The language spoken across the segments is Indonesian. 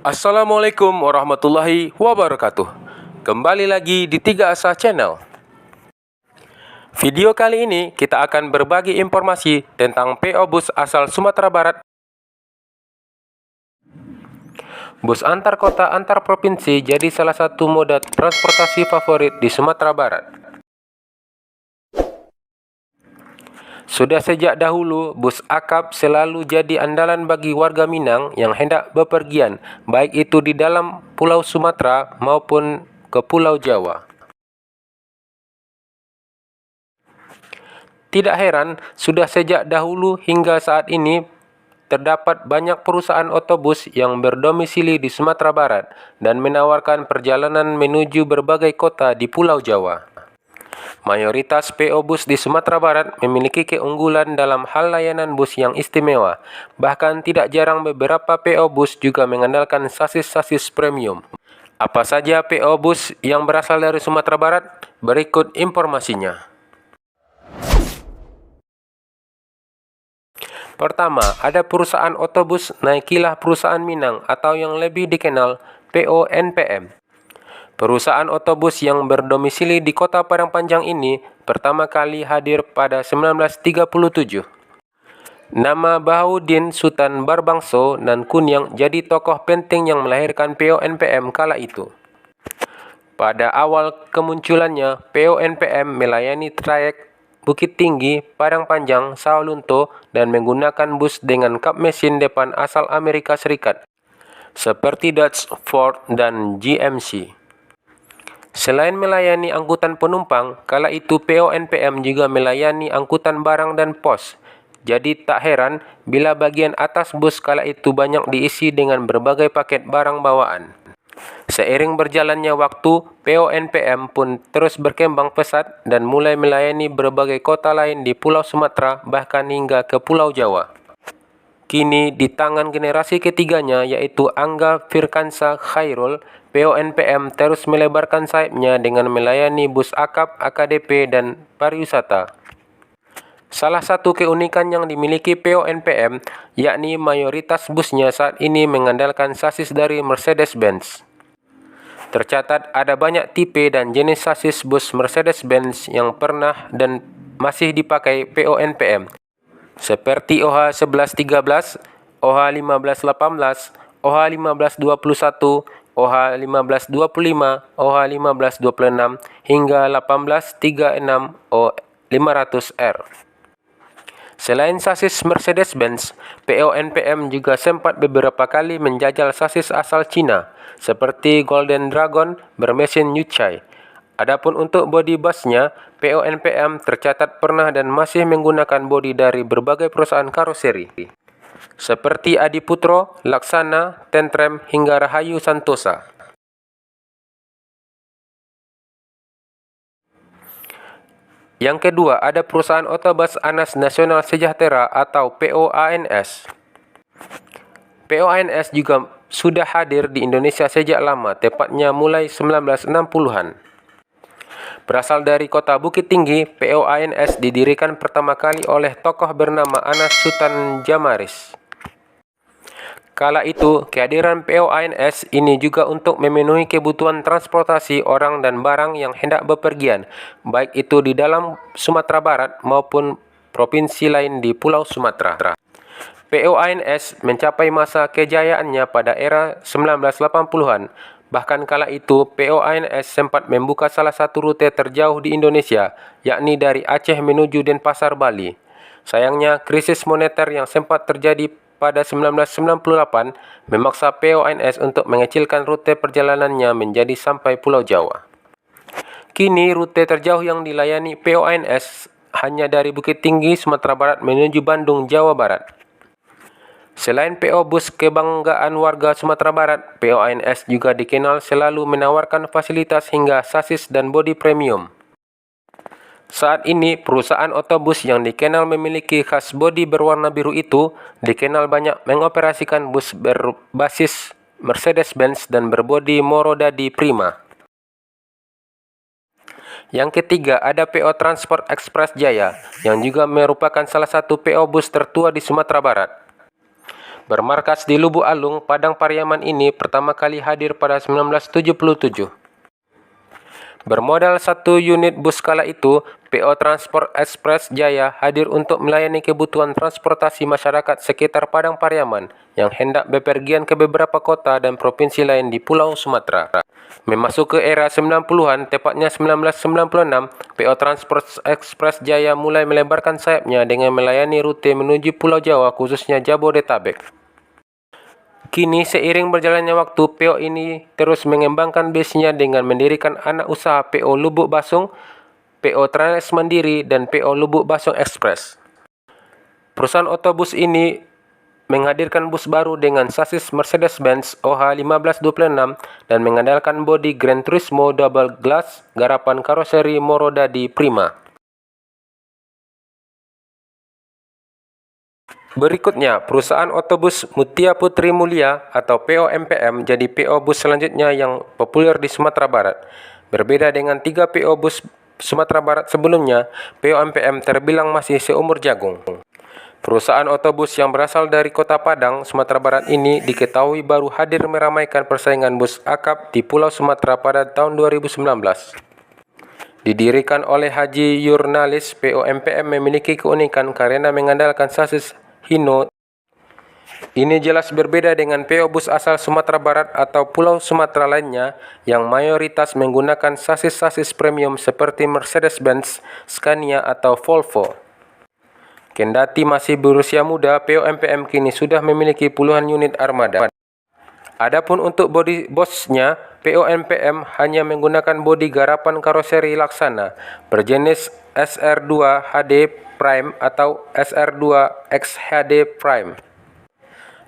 Assalamualaikum warahmatullahi wabarakatuh. Kembali lagi di Tiga Asa Channel. Video kali ini kita akan berbagi informasi tentang PO Bus asal Sumatera Barat. Bus antar kota antar provinsi jadi salah satu moda transportasi favorit di Sumatera Barat. Sudah sejak dahulu, bus akap selalu jadi andalan bagi warga Minang yang hendak bepergian, baik itu di dalam Pulau Sumatera maupun ke Pulau Jawa. Tidak heran, sudah sejak dahulu hingga saat ini terdapat banyak perusahaan otobus yang berdomisili di Sumatera Barat dan menawarkan perjalanan menuju berbagai kota di Pulau Jawa. Mayoritas PO Bus di Sumatera Barat memiliki keunggulan dalam hal layanan bus yang istimewa. Bahkan tidak jarang beberapa PO Bus juga mengandalkan sasis-sasis premium. Apa saja PO Bus yang berasal dari Sumatera Barat? Berikut informasinya. Pertama, ada perusahaan otobus Naikilah Perusahaan Minang atau yang lebih dikenal PONPM. Perusahaan otobus yang berdomisili di Kota Padang Panjang ini pertama kali hadir pada 1937. Nama Bahaudin Sultan Barbangso dan Kunyang jadi tokoh penting yang melahirkan PONPM kala itu. Pada awal kemunculannya, PONPM melayani trayek Bukit Tinggi, Padang Panjang, Sawalunto dan menggunakan bus dengan kap mesin depan asal Amerika Serikat, seperti Dodge, Ford, dan GMC. Selain melayani angkutan penumpang, kala itu PONPM juga melayani angkutan barang dan pos. Jadi tak heran bila bagian atas bus kala itu banyak diisi dengan berbagai paket barang bawaan. Seiring berjalannya waktu, PONPM pun terus berkembang pesat dan mulai melayani berbagai kota lain di Pulau Sumatera bahkan hingga ke Pulau Jawa. Kini di tangan generasi ketiganya yaitu Angga Firkansa Khairul, PONPM terus melebarkan sayapnya dengan melayani bus akap, AKDP, dan pariwisata. Salah satu keunikan yang dimiliki PONPM yakni mayoritas busnya saat ini mengandalkan sasis dari Mercedes-Benz. Tercatat ada banyak tipe dan jenis sasis bus Mercedes-Benz yang pernah dan masih dipakai PONPM, seperti OH1113, OH1518, OH1521, OH1525, OH1526, hingga 1836 O500R. Selain sasis Mercedes-Benz, PONPM juga sempat beberapa kali menjajal sasis asal Cina, seperti Golden Dragon bermesin Yuchai. Adapun untuk bodi busnya, PONPM tercatat pernah dan masih menggunakan bodi dari berbagai perusahaan karoseri, seperti Adiputro, Laksana, Tentrem, hingga Rahayu Santosa. Yang kedua, ada perusahaan otobus Anas Nasional Sejahtera atau POANS. POANS juga sudah hadir di Indonesia sejak lama, tepatnya mulai 1960-an. Berasal dari kota Bukit Tinggi, POANS didirikan pertama kali oleh tokoh bernama Anas Sultan Jamaris. Kala itu, kehadiran POANS ini juga untuk memenuhi kebutuhan transportasi orang dan barang yang hendak bepergian, baik itu di dalam Sumatera Barat maupun provinsi lain di Pulau Sumatera. POANS mencapai masa kejayaannya pada era 1980-an. Bahkan kala itu, POANS sempat membuka salah satu rute terjauh di Indonesia, yakni dari Aceh menuju Denpasar, Bali. Sayangnya, krisis moneter yang sempat terjadi pada 1998 memaksa POANS untuk mengecilkan rute perjalanannya menjadi sampai Pulau Jawa. Kini, rute terjauh yang dilayani POANS hanya dari Bukit Tinggi, Sumatera Barat menuju Bandung, Jawa Barat. Selain PO Bus kebanggaan warga Sumatera Barat, POANS juga dikenal selalu menawarkan fasilitas hingga sasis dan bodi premium. Saat ini, perusahaan otobus yang dikenal memiliki khas bodi berwarna biru itu dikenal banyak mengoperasikan bus berbasis Mercedes-Benz dan berbodi Morodadi Prima. Yang ketiga, ada PO Transport Express Jaya, yang juga merupakan salah satu PO Bus tertua di Sumatera Barat. Bermarkas di Lubuk Alung, Padang Pariaman ini pertama kali hadir pada 1977. Bermodal 1 unit bus kala itu, PO Transport Express Jaya hadir untuk melayani kebutuhan transportasi masyarakat sekitar Padang Pariaman yang hendak bepergian ke beberapa kota dan provinsi lain di Pulau Sumatera. Memasuki era 90-an, tepatnya 1996, PO Transport Express Jaya mulai melebarkan sayapnya dengan melayani rute menuju Pulau Jawa, khususnya Jabodetabek. Kini, seiring berjalannya waktu, PO ini terus mengembangkan bisnisnya dengan mendirikan anak usaha PO Lubuk Basung, PO Trans Mandiri, dan PO Lubuk Basung Express. Perusahaan otobus ini menghadirkan bus baru dengan sasis Mercedes-Benz OH1526 dan mengandalkan bodi Gran Turismo double glass, garapan karoseri Morodadi Prima. Berikutnya, perusahaan otobus Mutia Putri Mulia atau PO MPM jadi PO bus selanjutnya yang populer di Sumatera Barat. Berbeda dengan 3 PO bus Sumatera Barat sebelumnya, PO MPM terbilang masih seumur jagung. Perusahaan otobus yang berasal dari Kota Padang, Sumatera Barat ini diketahui baru hadir meramaikan persaingan bus akap di Pulau Sumatera pada tahun 2019. Didirikan oleh Haji Yurnalis, PO MPM memiliki keunikan karena mengandalkan sasis Hino. Ini jelas berbeda dengan PO bus asal Sumatera Barat atau Pulau Sumatera lainnya yang mayoritas menggunakan sasis-sasis premium seperti Mercedes-Benz, Scania atau Volvo. Kendati masih berusia muda, PO MPM kini sudah memiliki puluhan unit armada. Adapun untuk bodi bosnya, PO MPM hanya menggunakan bodi garapan karoseri Laksana berjenis SR2 HD Prime atau SR2 XHD Prime.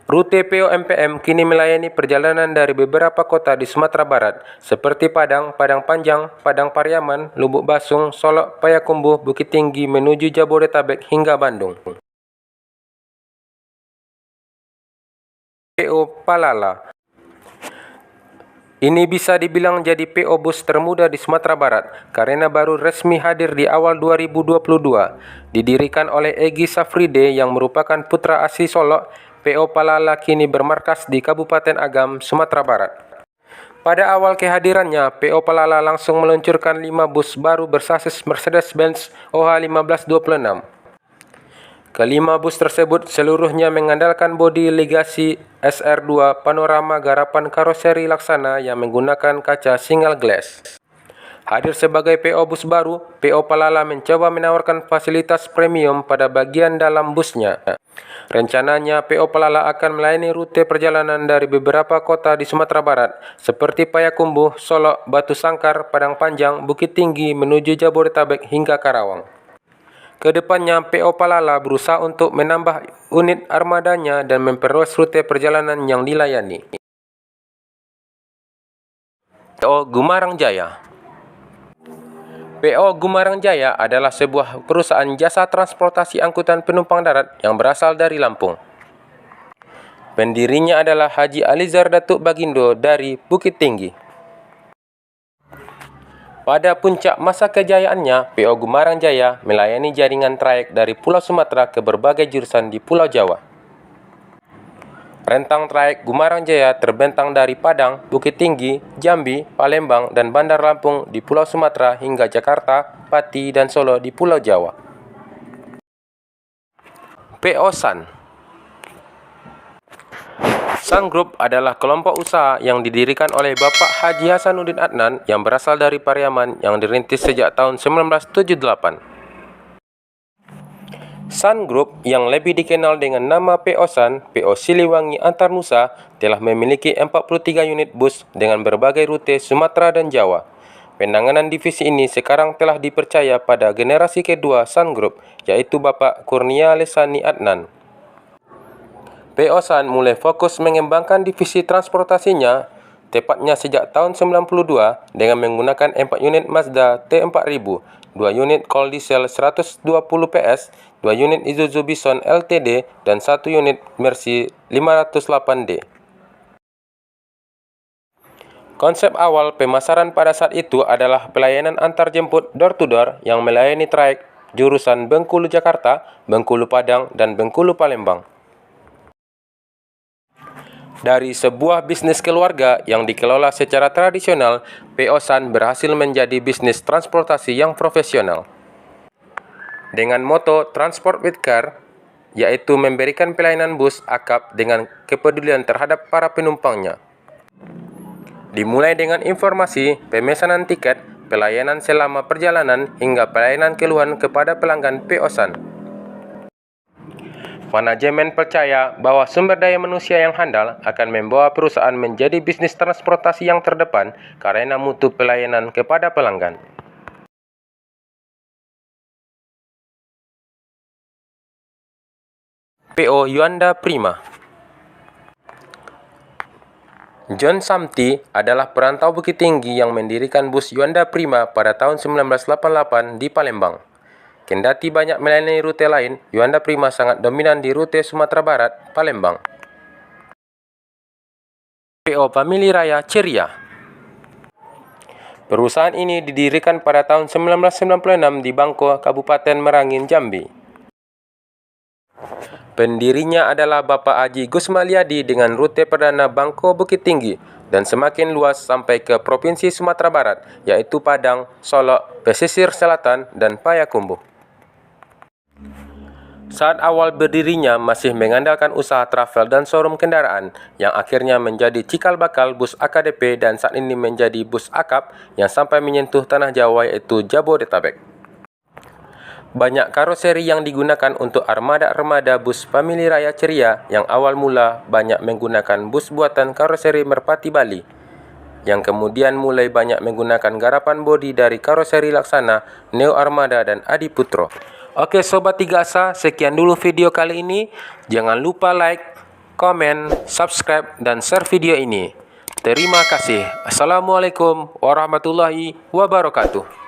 Rute PO MPM kini melayani perjalanan dari beberapa kota di Sumatera Barat seperti Padang, Padang Panjang, Padang Pariaman, Lubuk Basung, Solok, Payakumbuh, Bukit Tinggi menuju Jabodetabek hingga Bandung. PO Palala. Ini bisa dibilang jadi PO bus termuda di Sumatera Barat karena baru resmi hadir di awal 2022. Didirikan oleh Egy Safride yang merupakan putra asli Solok, PO Palala kini bermarkas di Kabupaten Agam, Sumatera Barat. Pada awal kehadirannya, PO Palala langsung meluncurkan 5 bus baru bersasis Mercedes-Benz OH1526. Kelima bus tersebut seluruhnya mengandalkan bodi Legacy SR2 Panorama garapan karoseri Laksana yang menggunakan kaca single glass. Hadir sebagai PO bus baru, PO Palala mencoba menawarkan fasilitas premium pada bagian dalam busnya. Rencananya, PO Palala akan melayani rute perjalanan dari beberapa kota di Sumatera Barat, seperti Payakumbuh, Solok, Batu Sangkar, Padang Panjang, Bukit Tinggi menuju Jabodetabek hingga Karawang. Kedepannya, PO Palala berusaha untuk menambah unit armadanya dan memperluas rute perjalanan yang dilayani. PO Gumarang Jaya. PO Gumarang Jaya adalah sebuah perusahaan jasa transportasi angkutan penumpang darat yang berasal dari Lampung. Pendirinya adalah Haji Alizar Datuk Bagindo dari Bukit Tinggi. Pada puncak masa kejayaannya, PO Gumarang Jaya melayani jaringan trayek dari Pulau Sumatera ke berbagai jurusan di Pulau Jawa. Rentang trayek Gumarang Jaya terbentang dari Padang, Bukit Tinggi, Jambi, Palembang, dan Bandar Lampung di Pulau Sumatera hingga Jakarta, Pati, dan Solo di Pulau Jawa. PO Sun. Sun Group adalah kelompok usaha yang didirikan oleh Bapak Haji Hasanuddin Adnan yang berasal dari Pariaman yang dirintis sejak tahun 1978. Sun Group yang lebih dikenal dengan nama PO Sun, PO Siliwangi Antarnusa telah memiliki 43 unit bus dengan berbagai rute Sumatera dan Jawa. Penanganan divisi ini sekarang telah dipercaya pada generasi kedua Sun Group, yaitu Bapak Kurnia Lesani Adnan. PO Sun mulai fokus mengembangkan divisi transportasinya, tepatnya sejak tahun 92 dengan menggunakan 4 unit Mazda T4000, 2 unit Colt Diesel 120 PS, 2 unit Isuzu Bison LTD, dan 1 unit Mercy 508D. Konsep awal pemasaran pada saat itu adalah pelayanan antar jemput door-to-door yang melayani trayek jurusan Bengkulu Jakarta, Bengkulu Padang, dan Bengkulu Palembang. Dari sebuah bisnis keluarga yang dikelola secara tradisional, PO San berhasil menjadi bisnis transportasi yang profesional. Dengan moto Transport with Care, yaitu memberikan pelayanan bus akap dengan kepedulian terhadap para penumpangnya. Dimulai dengan informasi, pemesanan tiket, pelayanan selama perjalanan, hingga pelayanan keluhan kepada pelanggan PO San. Manajemen percaya bahwa sumber daya manusia yang handal akan membawa perusahaan menjadi bisnis transportasi yang terdepan karena mutu pelayanan kepada pelanggan. PO Yuanda Prima. John Samti adalah perantau Bukit Tinggi yang mendirikan bus Yuanda Prima pada tahun 1988 di Palembang. Kendati banyak melayani rute lain, Yuanda Prima sangat dominan di rute Sumatera Barat, Palembang. PO Family Raya Ceria. Perusahaan ini didirikan pada tahun 1996 di Bangko, Kabupaten Merangin, Jambi. Pendirinya adalah Bapak Haji Gusmaliadi dengan rute perdana Bangko Bukit Tinggi dan semakin luas sampai ke Provinsi Sumatera Barat, yaitu Padang, Solok, Pesisir Selatan, dan Payakumbuh. Saat awal berdirinya masih mengandalkan usaha travel dan showroom kendaraan yang akhirnya menjadi cikal bakal bus AKDP dan saat ini menjadi bus akap yang sampai menyentuh tanah Jawa yaitu Jabodetabek. Banyak karoseri yang digunakan untuk armada-armada bus Family Raya Ceria yang awal mula banyak menggunakan bus buatan karoseri Merpati Bali, yang kemudian mulai banyak menggunakan garapan bodi dari karoseri Laksana, Neo Armada, dan Adi Putro. Oke Sobat 3asa, sekian dulu video kali ini. Jangan lupa like, komen, subscribe, dan share video ini. Terima kasih. Assalamualaikum warahmatullahi wabarakatuh.